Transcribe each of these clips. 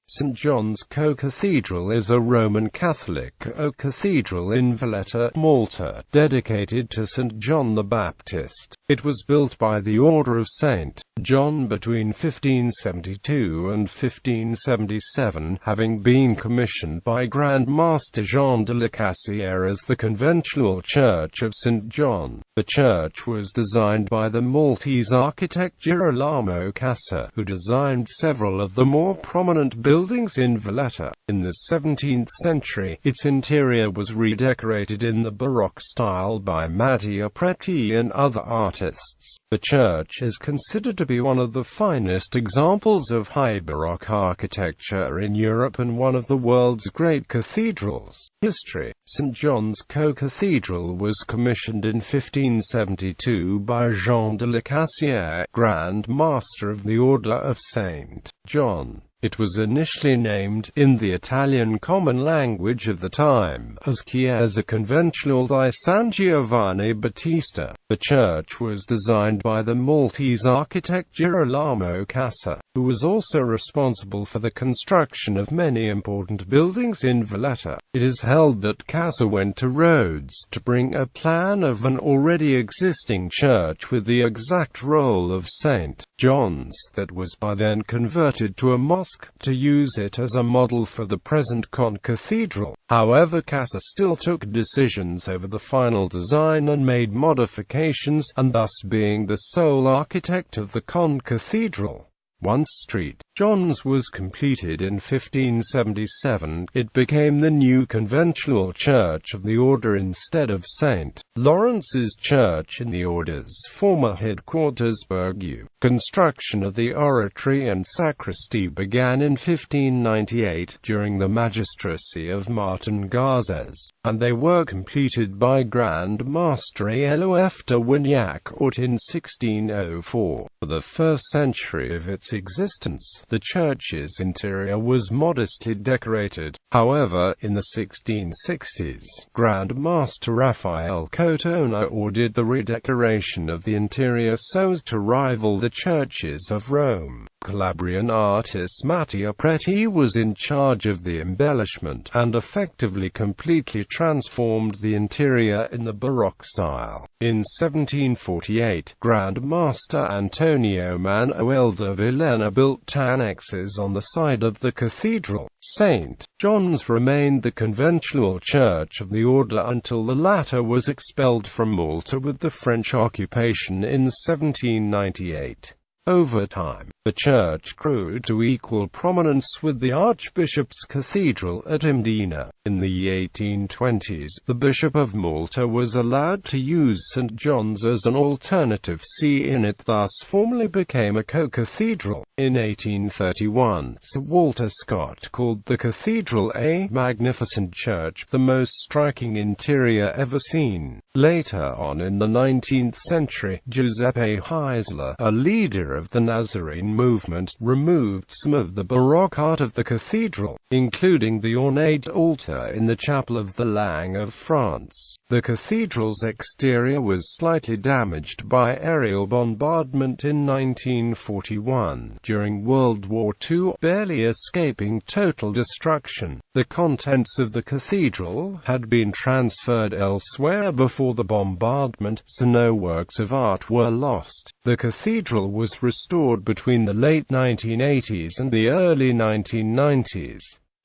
St. John's Co-Cathedral is a Roman Catholic cathedral in Valletta, Malta, dedicated to Saint John the Baptist. It was built by the Order of St. John between 1572 and 1577, having been commissioned by Grand Master Jean de la Cassière as the Conventual Church of St. John. The church was designed by the Maltese architect Girolamo Cassar, who designed several of the more prominent buildings in Valletta. In the 17th century, its interior was redecorated in the Baroque style by Mattia Preti and other artists. The church is considered to be one of the finest examples of high Baroque architecture in Europe and one of the world's great cathedrals. History. St. John's Co-Cathedral was commissioned in 1572 by Jean de la Cassière, Grand Master of the Order of St. John. It was initially named, in the Italian common language of the time, as Chiesa Conventual di San Giovanni Battista. The church was designed by the Maltese architect Girolamo Cassar, who was also responsible for the construction of many important buildings in Valletta. It is held that Cassar went to Rhodes to bring a plan of an already existing church with the exact role of St. John's that was by then converted to a mosque, to use it as a model for the present Cathedral. However, Cassar still took decisions over the final design and made modifications, and thus being the sole architect of the Cathedral. Once St. John's was completed in 1577, it became the new conventual church of the order instead of St. Lawrence's church in the order's former headquarters, Bergu. Construction of the oratory and sacristy began in 1598 during the magistracy of Martin Garces, and they were completed by Grand Master Elof de Wignac in 1604. For the first century of its existence, the church's interior was modestly decorated. However, in the 1660s, Grand Master Raphael Cotona ordered the redecoration of the interior so as to rival the churches of Rome. Calabrian artist Mattia Preti was in charge of the embellishment, and effectively completely transformed the interior in the Baroque style. In 1748, Grand Master Antonio Manuel de Villena built annexes on the side of the cathedral. St. John's remained the conventual church of the order until the latter was expelled from Malta with the French occupation in 1798. Over time, the church grew to equal prominence with the Archbishop's Cathedral at Mdina. In the 1820s, the Bishop of Malta was allowed to use St. John's as an alternative see, and it thus formally became a co-cathedral. In 1831, Sir Walter Scott called the cathedral a magnificent church, the most striking interior ever seen. Later on in the 19th century, Giuseppe Heisler, a leader of the Nazarene movement, removed some of the Baroque art of the cathedral, including the ornate altar in the chapel of the Lang of France. The cathedral's exterior was slightly damaged by aerial bombardment in 1941, during World War II, barely escaping total destruction. The contents of the cathedral had been transferred elsewhere before the bombardment, so no works of art were lost. The cathedral was restored between the late 1980s and the early 1990s.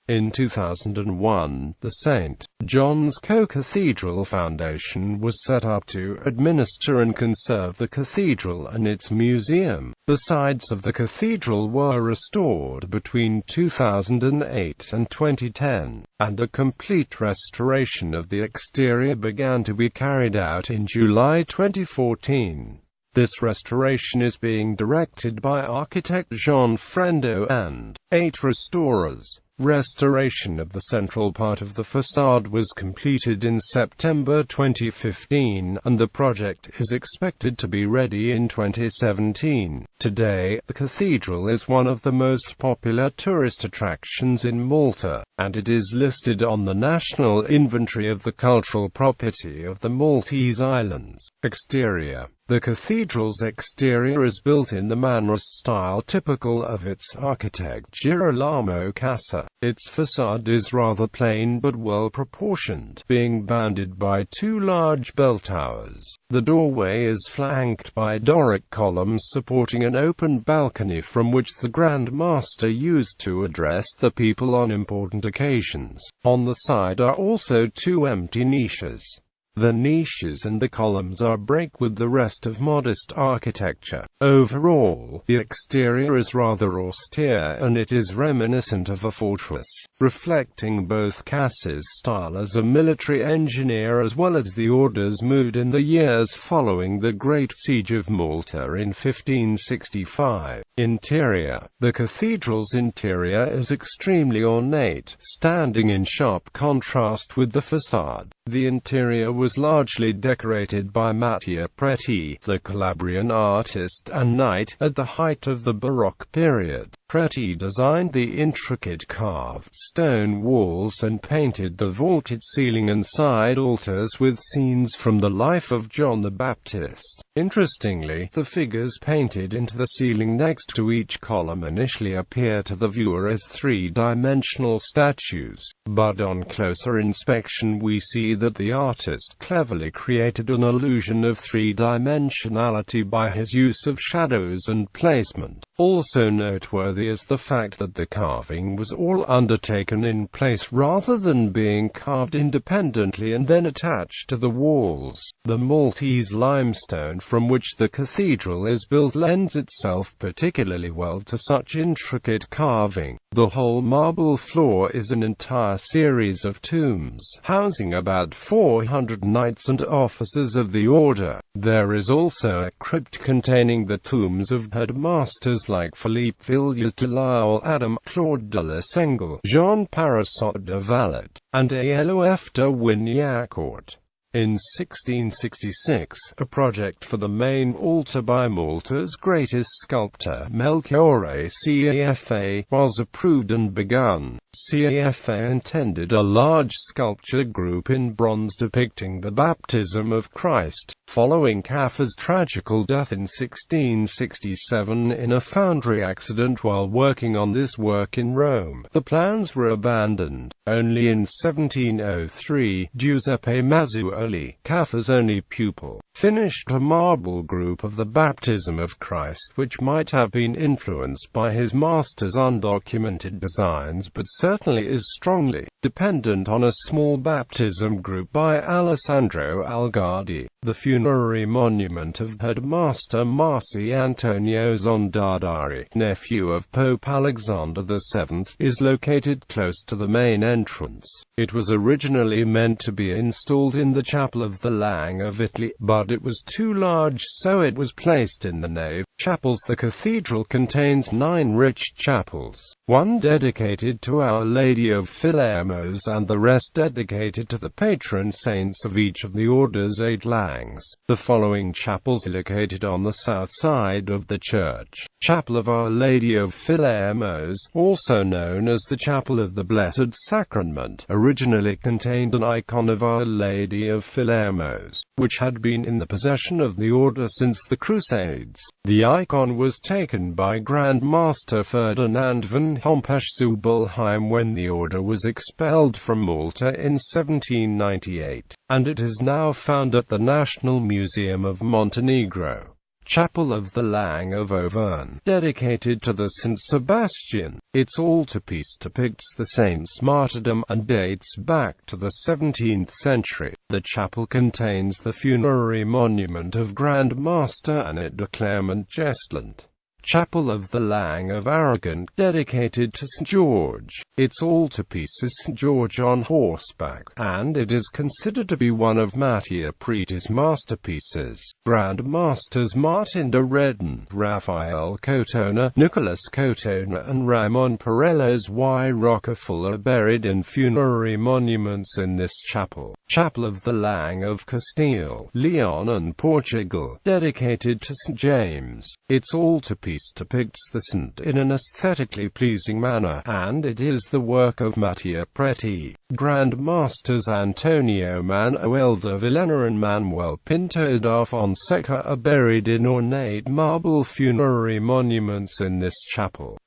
In 2001, the St. John's Co-Cathedral Foundation was set up to administer and conserve the cathedral and its museum. The sides of the cathedral were restored between 2008 and 2010, and a complete restoration of the exterior began to be carried out in July 2014. This restoration is being directed by architect Jean Frendo and 8 restorers. Restoration of the central part of the facade was completed in September 2015, and the project is expected to be ready in 2017. Today, the cathedral is one of the most popular tourist attractions in Malta, and it is listed on the National Inventory of the Cultural Property of the Maltese Islands. Exterior. The cathedral's exterior is built in the manner style typical of its architect Girolamo Cassar. Its facade is rather plain but well proportioned, being bounded by two large bell towers. The doorway is flanked by Doric columns supporting an open balcony from which the Grand Master used to address the people on important occasions. On the side are also two empty niches. The niches and the columns are break with the rest of modest architecture. Overall, the exterior is rather austere and it is reminiscent of a fortress, reflecting both Cassar's style as a military engineer as well as the order's mood in the years following the Great Siege of Malta in 1565. Interior. The cathedral's interior is extremely ornate, standing in sharp contrast with the facade. The interior was largely decorated by Matteo Preti, the Calabrian artist and knight, at the height of the Baroque period. Preti designed the intricate carved stone walls and painted the vaulted ceiling and side altars with scenes from the life of John the Baptist. Interestingly, the figures painted into the ceiling next to each column initially appear to the viewer as three-dimensional statues, but on closer inspection we see that the artist cleverly created an illusion of three-dimensionality by his use of shadows and placement. Also noteworthy is the fact that the carving was all undertaken in place rather than being carved independently and then attached to the walls. The Maltese limestone from which the cathedral is built lends itself particularly well to such intricate carving. The whole marble floor is an entire series of tombs, housing about 400 knights and officers of the order. There is also a crypt containing the tombs of headmasters like Philippe Villiers de Lisle, Adam Claude de la Sengle, Jean Parasot de Valletta, and Alof de Wignacourt. In 1666, a project for the main altar by Malta's greatest sculptor, Melchiorre Cafa, was approved and begun. Cafa intended a large sculpture group in bronze depicting the baptism of Christ. Following Cafa's tragical death in 1667 in a foundry accident while working on this work in Rome, the plans were abandoned. Only in 1703, Giuseppe Mazzuoli, Cafa's only pupil, finished a marble group of the baptism of Christ which might have been influenced by his master's undocumented designs but certainly is strongly dependent on a small baptism group by Alessandro Algardi. The funerary monument of headmaster Marci Antonio Zondadari, nephew of Pope Alexander VII, is located close to the main entrance. It was originally meant to be installed in the chapel of the Lang of Italy, but it was too large so it was placed in the nave. Chapels. The cathedral contains 9 rich chapels, one dedicated to Our Lady of Philemos and the rest dedicated to the patron saints of each of the order's 8 langs. The following chapels are located on the south side of the church. Chapel of Our Lady of Philemos, also known as the Chapel of the Blessed Sacrament, originally contained an icon of Our Lady of Philemos, which had been in the possession of the order since the Crusades. The icon was taken by Grand Master Ferdinand van Hompesch-Zubelheim when the order was expelled from Malta in 1798, and it is now found at the National Museum of Montenegro. Chapel of the Lang of Auvergne, dedicated to the St. Sebastian. Its altarpiece depicts the saint's martyrdom and dates back to the 17th century. The chapel contains the funerary monument of Grand Master Annette de Clermont Gestland. Chapel of the Lang of Aragon, dedicated to St. George. Its altarpiece is St. George on horseback, and it is considered to be one of Matteo Preti's masterpieces. Grand Masters Martin de Redon, Raphael Cotona, Nicholas Cotona and Ramon Pareles y Rocafull are buried in funerary monuments in this chapel. Chapel of the Lang of Castile, Leon and Portugal, dedicated to St. James. Its altarpiece altarpiece depicts the saint in an aesthetically pleasing manner, and it is the work of Mattia Preti. Grand Masters Antonio Manuel de Villena and Manuel Pinto da Fonseca are buried in ornate marble funerary monuments in this chapel.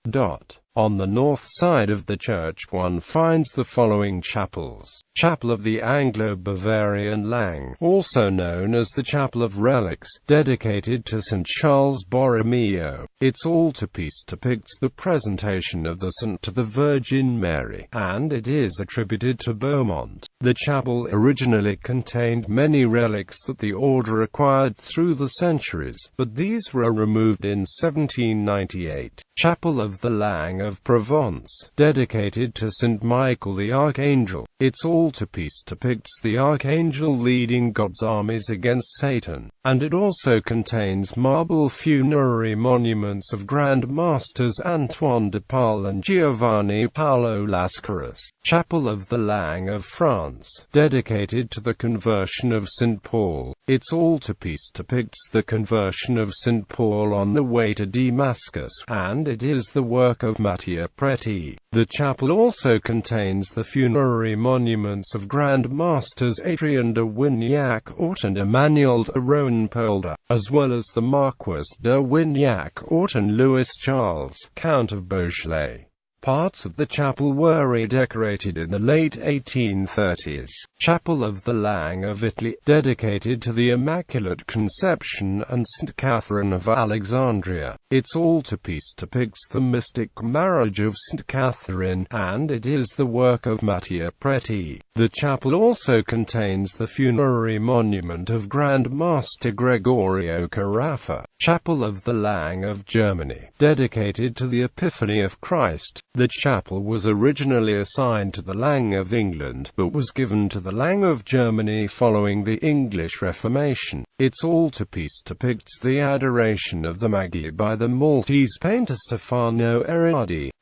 On the north side of the church one finds the following chapels. Chapel of the Anglo-Bavarian Lang, also known as the Chapel of Relics, dedicated to St. Charles Borromeo. Its altarpiece depicts the presentation of the saint to the Virgin Mary, and it is attributed to Beaumont. The chapel originally contained many relics that the order acquired through the centuries, but these were removed in 1798. Chapel of the Lang of Provence, dedicated to St. Michael the Archangel. Its altarpiece depicts the archangel leading God's armies against Satan, and it also contains marble funerary monuments of Grand Masters Antoine de Paul and Giovanni Paolo Lascaris. Chapel of the Lang of France, dedicated to the conversion of St. Paul. Its altarpiece depicts the conversion of St. Paul on the way to Damascus, and it is the work of Mattia Preti. The chapel also contains the funerary monuments of Grand Masters Adrien de Wignac-Aut and Emmanuel de Rohnpolder, as well as the Marquis de Wignac-Aut and Louis Charles, Count of Beaujolais. Parts of the chapel were redecorated in the late 1830s. Chapel of the Lang of Italy, dedicated to the Immaculate Conception and St. Catherine of Alexandria. Its altarpiece depicts the mystic marriage of St. Catherine, and it is the work of Mattia Preti. The chapel also contains the funerary monument of Grand Master Gregorio Carafa. Chapel of the Lang of Germany, dedicated to the Epiphany of Christ. The chapel was originally assigned to the Lang of England, but was given to the Lang of Germany following the English Reformation. Its altarpiece depicts the Adoration of the Magi by the Maltese painter Stefano Bellini.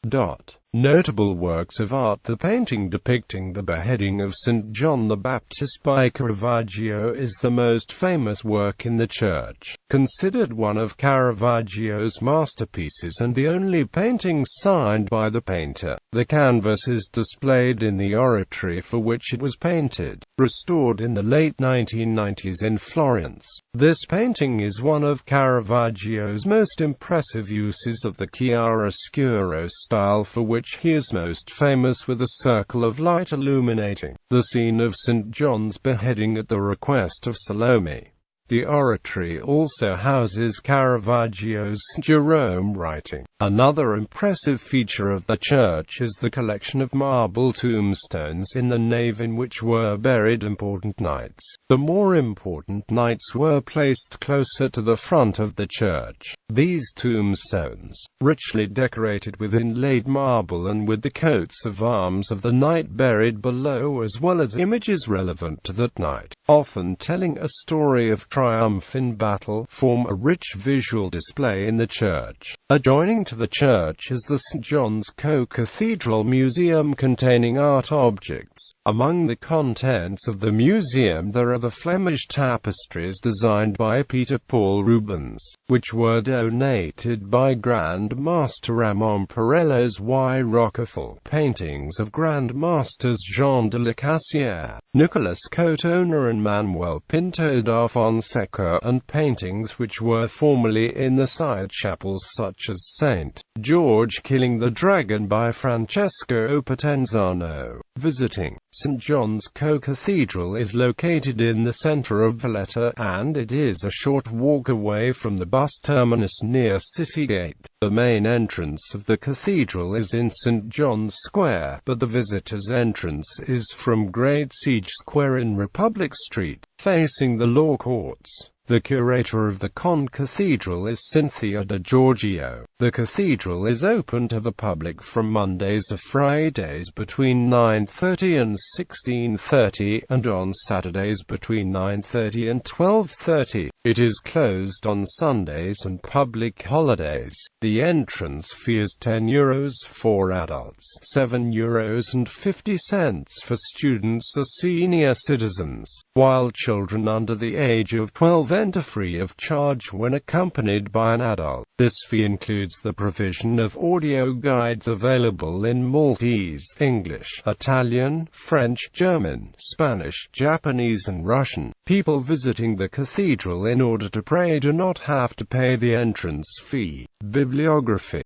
Notable works of art. The painting depicting the beheading of Saint John the Baptist by Caravaggio is the most famous work in the church. Considered one of Caravaggio's masterpieces and the only painting signed by the painter, the canvas is displayed in the oratory for which it was painted, restored in the late 1990s in Florence. This painting is one of Caravaggio's most impressive uses of the chiaroscuro style, for which he is most famous, with a circle of light illuminating the scene of St. John's beheading at the request of Salome. The oratory also houses Caravaggio's St. Jerome writing. Another impressive feature of the church is the collection of marble tombstones in the nave in which were buried important knights. The more important knights were placed closer to the front of the church. These tombstones, richly decorated with inlaid marble and with the coats of arms of the knight buried below, as well as images relevant to that night, often telling a story of triumph in battle, form a rich visual display in the church. Adjoining to the church is the St. John's Co-Cathedral Museum, containing art objects. Among the contents of the museum there are the Flemish tapestries designed by Peter Paul Rubens, which were donated by Grand Master Ramon Perello's y Roquefort, paintings of Grand Masters Jean de la Cassière, Nicolas Cotona and Manuel Pinto da Fonseca, and paintings which were formerly in the side chapels such as St. George Killing the Dragon by Francesco Patenzano. Visiting St. John's Co-Cathedral is located in the center of Valletta, and it is a short walk away from the bus terminus near City Gate. The main entrance of the cathedral is in St. John's Square, but the visitor's entrance is from Great Siege Square in Republic Street, facing the Law Courts. The curator of the Cathedral is Cynthia de Giorgio. The cathedral is open to the public from Mondays to Fridays between 9:30 and 16:30, and on Saturdays between 9:30 and 12:30. It is closed on Sundays and public holidays. The entrance fee is €10 for adults, €7.50 for students or senior citizens, while children under the age of 12 of enter free of charge when accompanied by an adult. This fee includes the provision of audio guides available in Maltese, English, Italian, French, German, Spanish, Japanese and Russian. People visiting the cathedral in order to pray do not have to pay the entrance fee. Bibliography.